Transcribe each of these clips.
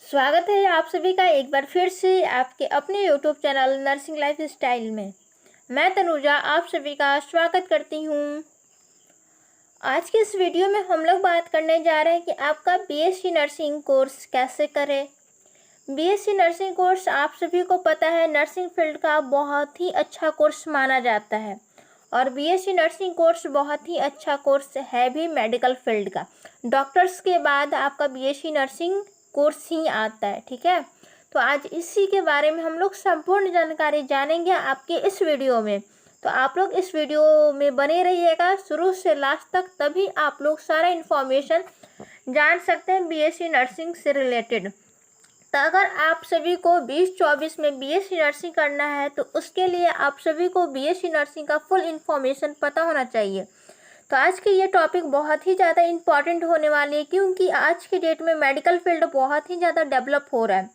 स्वागत है आप सभी का एक बार फिर से आपके अपने YouTube channel nursing life style में। मैं तनुजा आप सभी का स्वागत करती हूँ। आज के इस वीडियो में हम लोग बात करने जा रहे हैं कि आपका बीएससी नर्सिंग कोर्स कैसे करें। बीएससी नर्सिंग कोर्स आप सभी को पता है नर्सिंग फील्ड का बहुत ही अच्छा कोर्स माना जाता है और बीएससी नर्सिंग कोर्स बहुत ही अच्छा कोर्स है भी मेडिकल फील्ड का। डॉक्टर्स के बाद आपका बीएससी नर्सिंग कोर्स ही आता है, ठीक है। तो आज इसी के बारे में हम लोग संपूर्ण जानकारी जानेंगे आपके इस वीडियो में। तो आप लोग इस वीडियो में बने रहिएगा शुरू से लास्ट तक, तभी आप लोग सारा इन्फॉर्मेशन जान सकते हैं बीएससी नर्सिंग से रिलेटेड। तो अगर आप सभी को 2024 में बीएससी नर्सिंग करना है तो उसके लिए आप सभी को बीएससी नर्सिंग का फुल इन्फॉर्मेशन पता होना चाहिए। तो आज की ये टॉपिक बहुत ही ज़्यादा इम्पॉर्टेंट होने वाली है, क्योंकि आज की डेट में मेडिकल फील्ड बहुत ही ज़्यादा डेवलप हो रहा है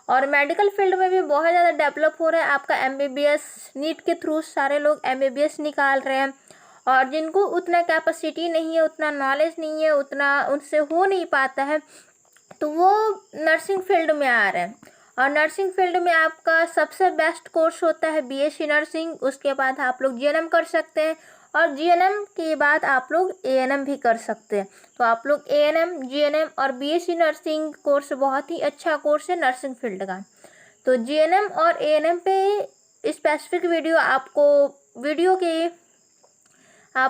और मेडिकल फील्ड में भी बहुत ज़्यादा डेवलप हो रहा है। आपका एमबीबीएस नीट के थ्रू सारे लोग एमबीबीएस निकाल रहे हैं और जिनको उतना कैपेसिटी नहीं है, उतना नॉलेज नहीं है, उतना उनसे हो नहीं पाता है, तो वो नर्सिंग फील्ड में आ रहे हैं। और नर्सिंग फील्ड में आपका सबसे बेस्ट कोर्स होता है बीएससी नर्सिंग। उसके बाद आप लोग जीएनएम कर सकते हैं और जीएनएम के बाद आप लोग एएनएम भी कर सकते हैं। तो आप लोग एएनएम, जीएनएम और बीएससी नर्सिंग कोर्स बहुत ही अच्छा कोर्स है नर्सिंग फील्ड का। तो जीएनएम और एएनएम पे स्पेसिफिक वीडियो आप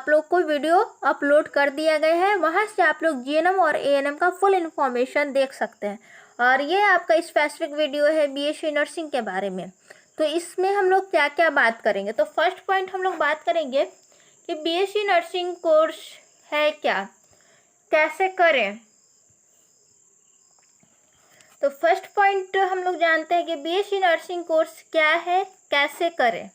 लोग को वीडियो अपलोड कर दिया गया है, वहाँ से आप लोग जीएनएम और एएनएम का फुल इन्फॉर्मेशन देख सकते हैं। और ये आपका स्पेसिफिक वीडियो है बीएससी नर्सिंग के बारे में। तो इसमें हम लोग क्या क्या बात करेंगे। तो फर्स्ट पॉइंट हम लोग बात करेंगे कि बीएससी नर्सिंग कोर्स है क्या, कैसे करें। तो फर्स्ट पॉइंट हम लोग जानते हैं कि बीएससी नर्सिंग कोर्स क्या है, कैसे करें।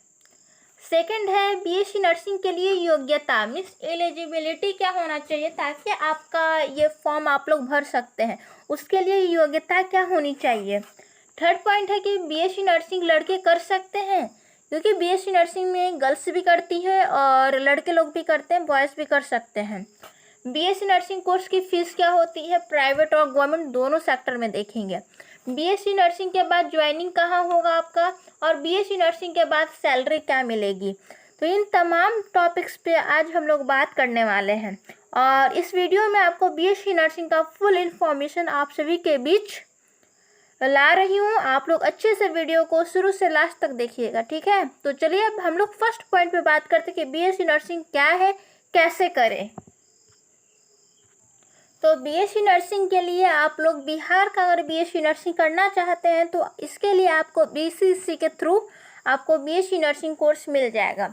सेकंड है बीएससी नर्सिंग के लिए योग्यता मीन्स एलिजिबिलिटी क्या होना चाहिए ताकि आपका ये फॉर्म आप लोग भर सकते हैं, उसके लिए योग्यता क्या होनी चाहिए। थर्ड पॉइंट है कि बीएससी नर्सिंग लड़के कर सकते हैं, क्योंकि बीएससी नर्सिंग में गर्ल्स भी करती है और लड़के लोग भी करते हैं, बॉयज़ भी कर सकते हैं। बीएससी नर्सिंग कोर्स की फ़ीस क्या होती है, प्राइवेट और गवर्नमेंट दोनों सेक्टर में देखेंगे। बीएससी नर्सिंग के बाद ज्वाइनिंग कहाँ होगा आपका, और बीएससी नर्सिंग के बाद सैलरी क्या मिलेगी। तो इन तमाम टॉपिक्स पे आज हम लोग बात करने वाले हैं और इस वीडियो में आपको बीएससी नर्सिंग का फुल इन्फॉर्मेशन आप सभी के बीच ला रही हूँ। आप लोग अच्छे से वीडियो को शुरू से लास्ट तक देखिएगा, ठीक है। तो चलिए अब हम लोग फर्स्ट पॉइंट पे बात करते हैं कि बीएससी नर्सिंग क्या है, कैसे करें। तो बीएससी नर्सिंग के लिए आप लोग बिहार का अगर बीएससी नर्सिंग करना चाहते हैं तो इसके लिए आपको बीसीईसी के थ्रू आपको बीएससी नर्सिंग कोर्स मिल जाएगा।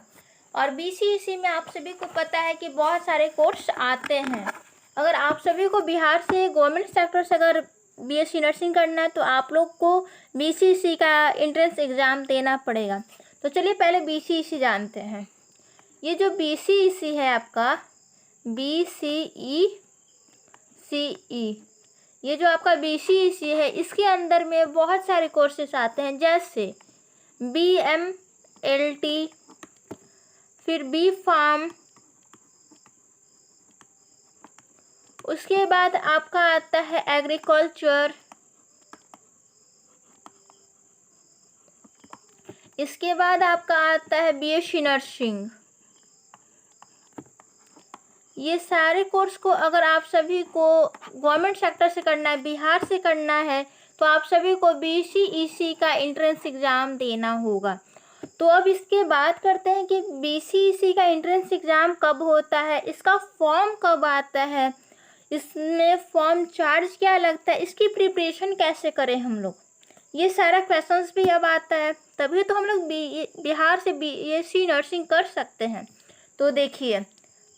और बीसीईसी में आप सभी को पता है कि बहुत सारे कोर्स आते हैं। अगर आप सभी को बिहार से गवर्नमेंट सेक्टर से अगर बीएससी नर्सिंग करना है तो आप लोग को बीसीईसी का एंट्रेंस एग्ज़ाम देना पड़ेगा। तो चलिए पहले बीसीईसी जानते हैं। ये जो बीसीईसी है आपका ये जो आपका बीसीईसी है इसके अंदर में बहुत सारे कोर्सेस आते हैं, जैसे बीएमएलटी, फिर बी फार्म, उसके बाद आपका आता है एग्रीकल्चर, इसके बाद आपका आता है बीएससी नर्सिंग। ये सारे कोर्स को अगर आप सभी को गवर्नमेंट सेक्टर से करना है, बिहार से करना है, तो आप सभी को बीसीईसी का एंट्रेंस एग्ज़ाम देना होगा। तो अब इसके बात करते हैं कि बीसीईसी का एंट्रेंस एग्ज़ाम कब होता है, इसका फॉर्म कब आता है, इसमें फॉर्म चार्ज क्या लगता है, इसकी प्रिपरेशन कैसे करें हम लोग, ये सारा क्वेश्चंस भी अब आता है। तभी तो हम लोग बिहार से बीएससी नर्सिंग कर सकते हैं। तो देखिए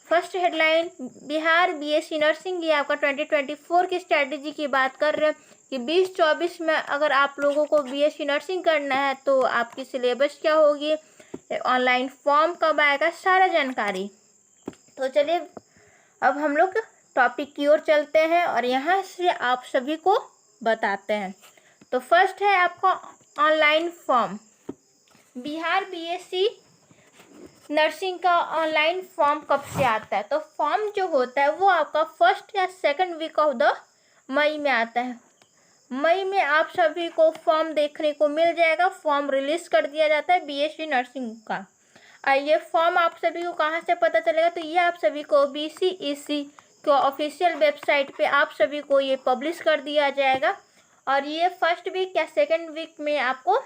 first headline, Bihar BSc nursing, ये आपका 2024 की स्ट्रेटजी की बात कर रहे हैं कि 2024 में अगर आप लोगों को बीएससी नर्सिंग करना है तो आपकी सिलेबस क्या होगी, ऑनलाइन फॉर्म कब आएगा, सारा जानकारी। तो चलिए अब हम लोग टॉपिक की ओर चलते हैं और यहाँ से आप सभी को बताते हैं। तो फर्स्ट है आपका online form. Bihar BSc nursing का ऑनलाइन फॉर्म कब से आता है, तो फॉर्म जो होता है वो आपका फर्स्ट या second week of the May में आता है। मई में आप सभी को फॉर्म देखने को मिल जाएगा। फॉर्म रिलीज कर दिया जाता है बीएससी नर्सिंग का। ये फॉर्म आप सभी को कहाँ से पता चलेगा, तो ये आप सभी को BCEC को ऑफिशियल वेबसाइट पे आप सभी को ये पब्लिश कर दिया जाएगा। और ये फर्स्ट वीक या सेकेंड वीक में आपको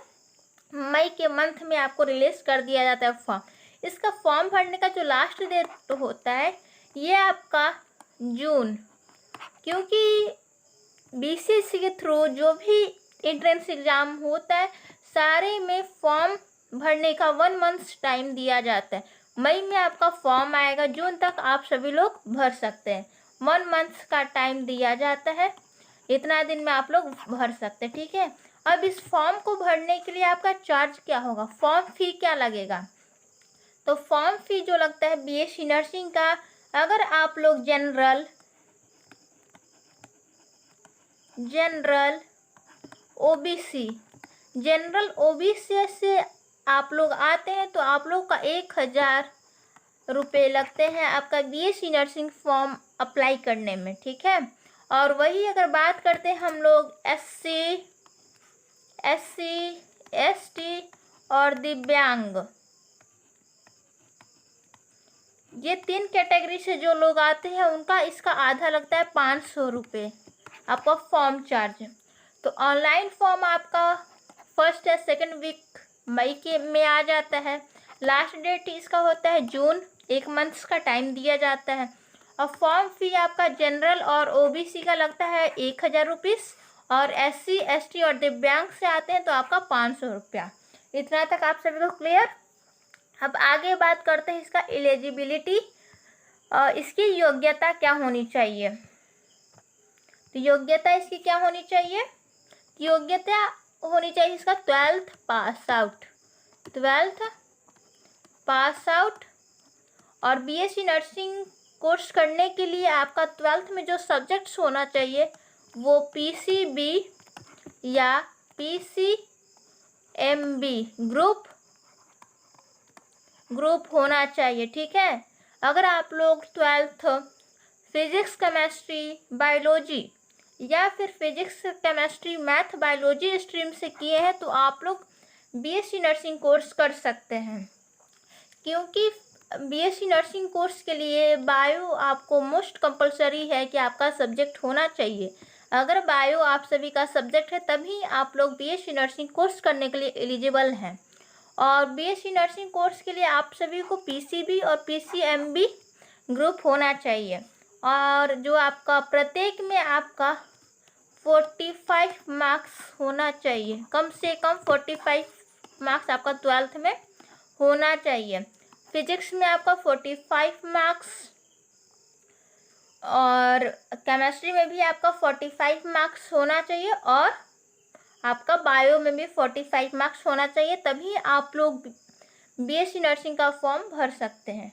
मई के मंथ में आपको रिलीज कर दिया जाता है फॉर्म। इसका फॉर्म भरने का जो लास्ट डेट होता है ये आपका जून, क्योंकि BCEC के थ्रू जो भी एंट्रेंस एग्ज़ाम होता है सारे में फॉर्म भरने का 1 मंथ टाइम दिया जाता है। मई में आपका फॉर्म आएगा, जून तक आप सभी लोग भर सकते हैं। 1 मंथ का टाइम दिया जाता है, इतना दिन में आप लोग भर सकते हैं, ठीक है। अब इस फॉर्म को भरने के लिए आपका चार्ज क्या होगा, फॉर्म फी क्या लगेगा, तो फॉर्म फी जो लगता है BSc नर्सिंग का, अगर आप लोग जनरल OBC से आप लोग आते हैं तो आप लोग का 1000 रुपये लगते हैं आपका BSc नर्सिंग फॉर्म अप्लाई करने में, ठीक है। और वही अगर बात करते हैं हम लोग SC ST और दिव्यांग, ये 3 कैटेगरी से जो लोग आते हैं उनका इसका आधा लगता है 500 रुपये आपका फॉर्म चार्ज। तो ऑनलाइन फॉर्म आपका फर्स्ट या सेकेंड वीक मई के में आ जाता है। लास्ट डेट इसका होता है जून, 1 मंथ का टाइम दिया जाता है। और फॉर्म फी आपका जनरल और OBC का लगता है 1000 रुपीज़, और SC ST और दिव्यांग से आते हैं तो आपका 500 रुपया। इतना तक आप सभी को क्लियर। अब आगे बात करते हैं इसका एलिजिबिलिटी, इसकी योग्यता क्या होनी चाहिए। तो योग्यता इसकी क्या होनी चाहिए, योग्यता होनी चाहिए इसका 12th पास आउट। और BSc नर्सिंग कोर्स करने के लिए आपका 12th में जो सब्जेक्ट्स होना चाहिए वो PCB या PCMB ग्रुप होना चाहिए, ठीक है। अगर आप लोग 12th फिजिक्स केमिस्ट्री बायोलॉजी या फिर physics chemistry math biology stream से किए हैं तो आप लोग BSc नर्सिंग कोर्स कर सकते हैं, क्योंकि BSc नर्सिंग कोर्स के लिए बायो आपको मोस्ट कंपलसरी है कि आपका सब्जेक्ट होना चाहिए। अगर बायो आप सभी का सब्जेक्ट है तभी आप लोग BSc नर्सिंग कोर्स करने के लिए एलिजिबल हैं। और BSc नर्सिंग कोर्स के लिए आप सभी को PCB और PCMB ग्रुप होना चाहिए। और जो आपका प्रत्येक में आपका 45 मार्क्स होना चाहिए, कम से कम 45 मार्क्स आपका 12th में होना चाहिए। फिजिक्स में आपका 45 मार्क्स, और केमिस्ट्री में भी आपका 45 मार्क्स होना चाहिए, और आपका बायो में भी 45 मार्क्स होना चाहिए, तभी आप लोग BSc नर्सिंग का फॉर्म भर सकते हैं।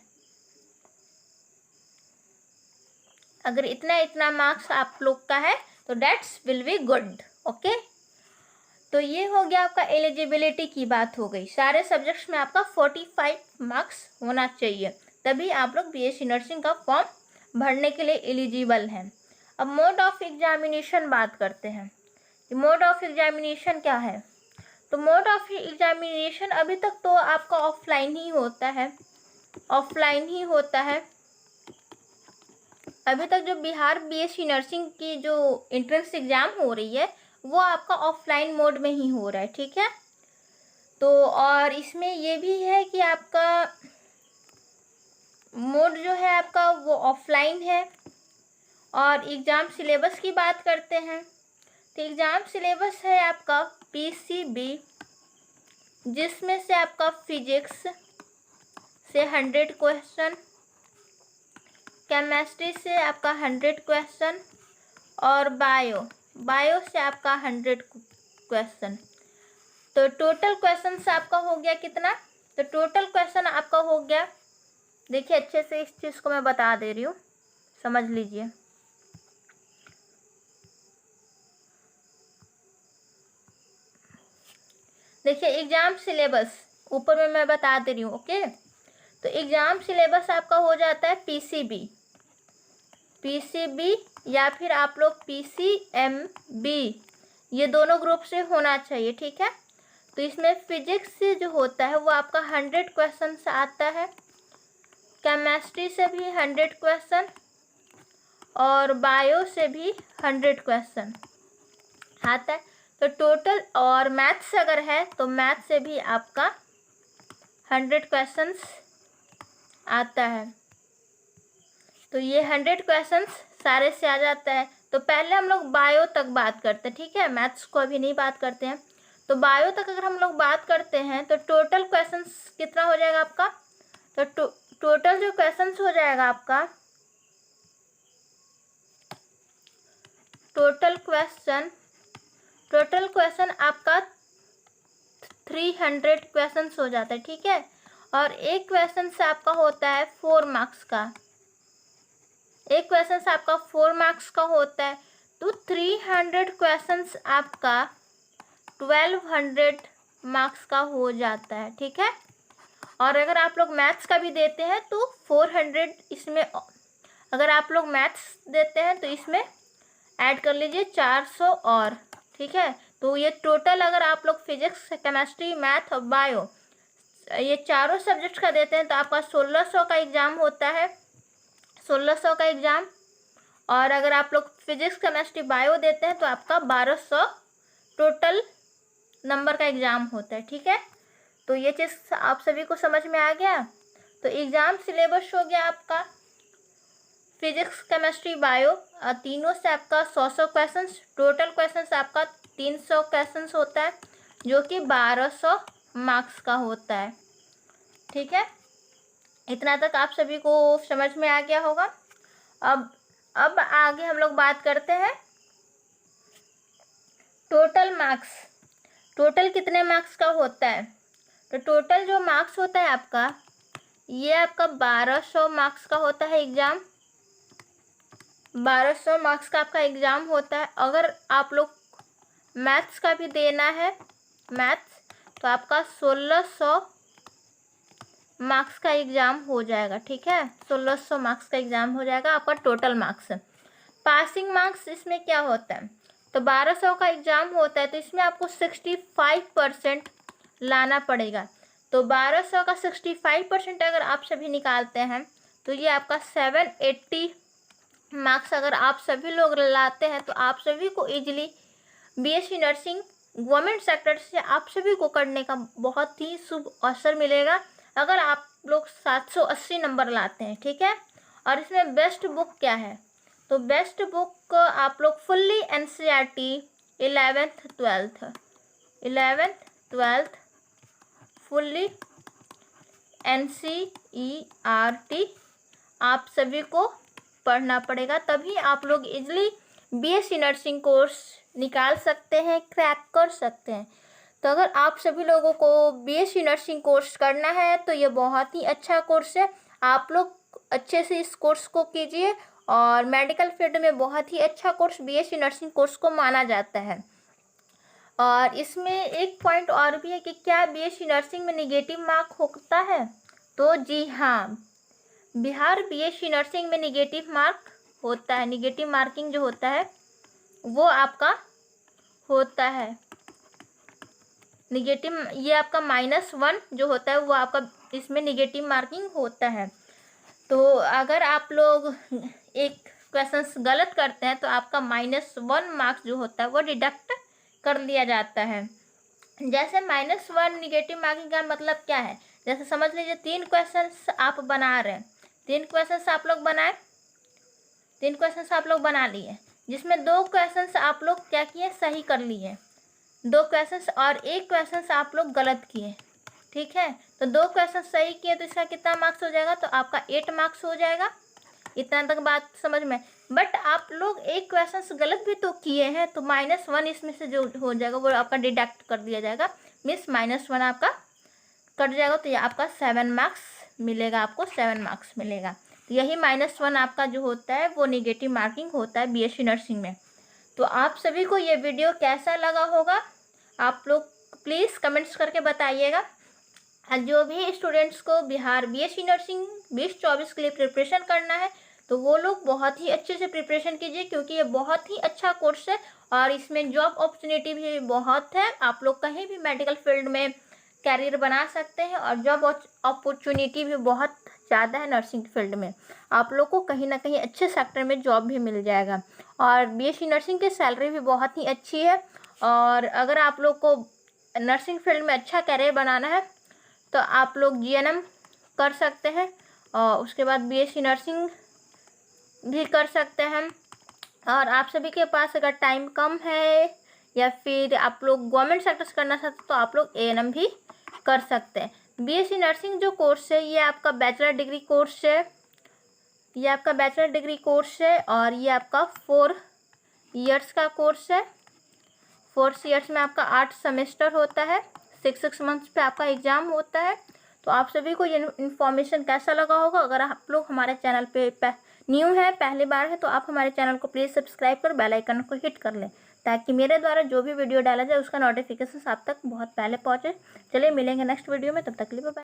अगर इतना मार्क्स आप लोग का है तो dates will be good, okay. तो ये हो गया आपका एलिजिबिलिटी की बात हो गई। सारे सब्जेक्ट्स में आपका 45 मार्क्स होना चाहिए, तभी आप लोग BSc नर्सिंग का फॉर्म भरने के लिए एलिजिबल हैं। अब मोड ऑफ एग्जामिनेशन बात करते हैं। मोड ऑफ एग्जामिनेशन क्या है, तो मोड ऑफ एग्जामिनेशन अभी तक तो आपका ऑफलाइन ही होता है। अभी तक जो बिहार BSc नर्सिंग की जो एंट्रेंस एग्ज़ाम हो रही है वो आपका ऑफलाइन मोड में ही हो रहा है, ठीक है। तो और इसमें ये भी है कि आपका मोड जो है आपका वो ऑफलाइन है। और एग्ज़ाम सिलेबस की बात करते हैं तो एग्ज़ाम सिलेबस है आपका PCB, जिसमें से आपका फिजिक्स से 100 क्वेश्चन, केमिस्ट्री से आपका 100 क्वेश्चन, और बायो से आपका 100 क्वेश्चन। तो टोटल क्वेश्चन से आपका हो गया कितना, तो टोटल क्वेश्चन आपका हो गया, देखिए अच्छे से इस चीज़ को मैं बता दे रही हूँ, समझ लीजिए। देखिए एग्ज़ाम सिलेबस ऊपर में मैं बता दे रही हूँ, ओके। तो एग्ज़ाम सिलेबस आपका हो जाता है PCB या फिर आप लोग PCMB ये दोनों ग्रुप से होना चाहिए, ठीक है। तो इसमें फिजिक्स से जो होता है वो आपका 100 क्वेश्चन आता है, केमिस्ट्री से भी 100 क्वेश्चन और बायो से भी 100 क्वेश्चन आता है। तो टोटल, और मैथ्स अगर है तो मैथ्स से भी आपका 100 क्वेश्चंस आता है। तो ये 100 क्वेश्चंस सारे से आ जाता है। तो पहले हम लोग बायो तक बात करते हैं, ठीक है, मैथ्स को अभी नहीं बात करते हैं। तो बायो तक अगर हम लोग बात करते हैं तो टोटल क्वेश्चंस कितना हो जाएगा आपका, तो टोटल जो क्वेश्चंस हो जाएगा आपका, टोटल क्वेश्चन आपका 300 क्वेश्चंस हो जाता है, ठीक है। और एक क्वेश्चन से आपका होता है 4 मार्क्स का, एक क्वेश्चन से आपका 4 मार्क्स का होता है। तो 300 क्वेश्चंस आपका 1200 मार्क्स का हो जाता है, ठीक है। और अगर आप लोग मैथ्स का भी देते हैं तो 400 इसमें, अगर आप लोग मैथ्स देते हैं तो इसमें ऐड कर लीजिए 400 और, ठीक है। तो ये टोटल अगर आप लोग फिजिक्स, केमिस्ट्री, मैथ और बायो ये चारों सब्जेक्ट्स का देते हैं तो आपका 1600 का एग्ज़ाम होता है, 1600 का एग्ज़ाम। और अगर आप लोग फिजिक्स, केमिस्ट्री, बायो देते हैं तो आपका 1200 टोटल नंबर का एग्ज़ाम होता है, ठीक है। तो ये चीज़ आप सभी को समझ में आ गया। तो एग्ज़ाम सिलेबस हो गया आपका फिजिक्स, केमिस्ट्री, बायो तीनों से आपका 100 क्वेश्चन, टोटल क्वेश्चन आपका 300 क्वेश्चन होता है, जो कि 1200 मार्क्स का होता है, ठीक है। इतना तक आप सभी को समझ में आ गया होगा। अब आगे हम लोग बात करते हैं टोटल मार्क्स। टोटल कितने मार्क्स का होता है, तो टोटल जो मार्क्स होता है आपका, ये आपका 1200 मार्क्स का होता है एग्ज़ाम, 1200 मार्क्स का आपका एग्ज़ाम होता है। अगर आप लोग मैथ्स का भी देना है, मैथ्स, तो आपका 1600 मार्क्स का एग्ज़ाम हो जाएगा, ठीक है। 1600 मार्क्स का एग्ज़ाम हो जाएगा आपका टोटल मार्क्स। पासिंग मार्क्स इसमें क्या होता है, तो 1200 का एग्ज़ाम होता है तो इसमें आपको 65% लाना पड़ेगा। तो 1200 का 65% अगर आप सभी निकालते हैं तो ये आपका 780 मार्क्स अगर आप सभी लोग लाते हैं तो आप सभी को easily BSc nursing government sector से आप सभी को करने का बहुत ही शुभ अवसर मिलेगा अगर आप लोग 780 नंबर लाते हैं, ठीक है। और इसमें बेस्ट बुक क्या है, तो बेस्ट बुक आप लोग fully NCERT 11th 12th fully NCERT आप सभी को पढ़ना पड़ेगा, तभी आप लोग इजली बीएससी नर्सिंग कोर्स निकाल सकते हैं, क्रैक कर सकते हैं। तो अगर आप सभी लोगों को बीएससी नर्सिंग कोर्स करना है तो ये बहुत ही अच्छा कोर्स है, आप लोग अच्छे से इस कोर्स को कीजिए। और मेडिकल फील्ड में बहुत ही अच्छा कोर्स बीएससी नर्सिंग कोर्स को माना जाता है। और इसमें एक पॉइंट और भी है कि क्या बीएससी नर्सिंग में निगेटिव मार्क होता है, तो जी हाँ, बिहार बीएससी नर्सिंग में निगेटिव मार्क होता है। निगेटिव मार्किंग जो होता है वो आपका होता है निगेटिव, ये आपका -1 जो होता है वो आपका इसमें निगेटिव मार्किंग होता है। तो अगर आप लोग एक क्वेश्चंस गलत करते हैं तो आपका -1 मार्क्स जो होता है वो डिडक्ट कर लिया जाता है। जैसे -1 निगेटिव मार्किंग का मतलब क्या है, जैसे समझ लीजिए 3 क्वेश्चंस आप बना रहे हैं, 3 क्वेश्चंस आप लोग बनाए, 3 क्वेश्चंस आप लोग बना लिए, जिसमें 2 क्वेश्चंस आप लोग क्या किए, सही कर लिए, 2 क्वेश्चंस और 1 क्वेश्चंस आप लोग गलत किए, ठीक है। तो 2 क्वेश्चन सही किए तो इसका कितना मार्क्स हो जाएगा, तो आपका 8 मार्क्स हो जाएगा। इतना तक बात समझ में। बट आप लोग 1 क्वेश्चन गलत भी तो किए हैं तो -1 इसमें से जो हो जाएगा वो आपका डिडक्ट कर दिया जाएगा, मीन्स -1 आपका कट जाएगा, तो ये आपका 7 मार्क्स मिलेगा, आपको 7 मार्क्स मिलेगा। तो यही -1 आपका जो होता है वो निगेटिव मार्किंग होता है बीएससी नर्सिंग में। तो आप सभी को ये वीडियो कैसा लगा होगा, आप लोग प्लीज़ कमेंट्स करके बताइएगा। जो भी स्टूडेंट्स को बिहार बीएससी नर्सिंग 2024 के लिए प्रिपरेशन करना है तो वो लोग बहुत ही अच्छे से प्रिपरेशन कीजिए, क्योंकि ये बहुत ही अच्छा कोर्स है और इसमें जॉब अपॉर्चुनिटी भी बहुत है। आप लोग कहीं भी मेडिकल फील्ड में कैरियर बना सकते हैं और जॉब अपॉर्चुनिटी भी बहुत ज़्यादा है नर्सिंग फील्ड में। आप लोग को कहीं ना कहीं अच्छे सेक्टर में जॉब भी मिल जाएगा और बीएससी नर्सिंग की सैलरी भी बहुत ही अच्छी है। और अगर आप लोग को नर्सिंग फील्ड में अच्छा कैरियर बनाना है तो आप लोग जीएनएम कर सकते हैं और उसके बाद बीएससी नर्सिंग भी कर सकते हैं। और आप सभी के पास अगर टाइम कम है या फिर आप लोग गवर्नमेंट सेक्टर से करना चाहते हैं तो आप लोग एएनएम भी कर सकते हैं। बीएससी नर्सिंग जो कोर्स है ये आपका बैचलर डिग्री कोर्स है, ये आपका बैचलर डिग्री कोर्स है और ये आपका 4 इयर्स का कोर्स है। 4 इयर्स में आपका 8 सेमेस्टर होता है, 6 मंथ्स पे आपका एग्ज़ाम होता है। तो आप सभी को ये इन्फॉर्मेशन कैसा लगा होगा? अगर आप लोग हमारे चैनल पे न्यू है, पहली बार है, तो आप हमारे चैनल को प्लीज़ सब्सक्राइब कर बेल आइकन को हिट कर लें ताकि मेरे द्वारा जो भी वीडियो डाला जाए उसका नोटिफिकेशन आप तक बहुत पहले पहुँचे। चलिए मिलेंगे नेक्स्ट वीडियो में, तब तक के लिए बाय।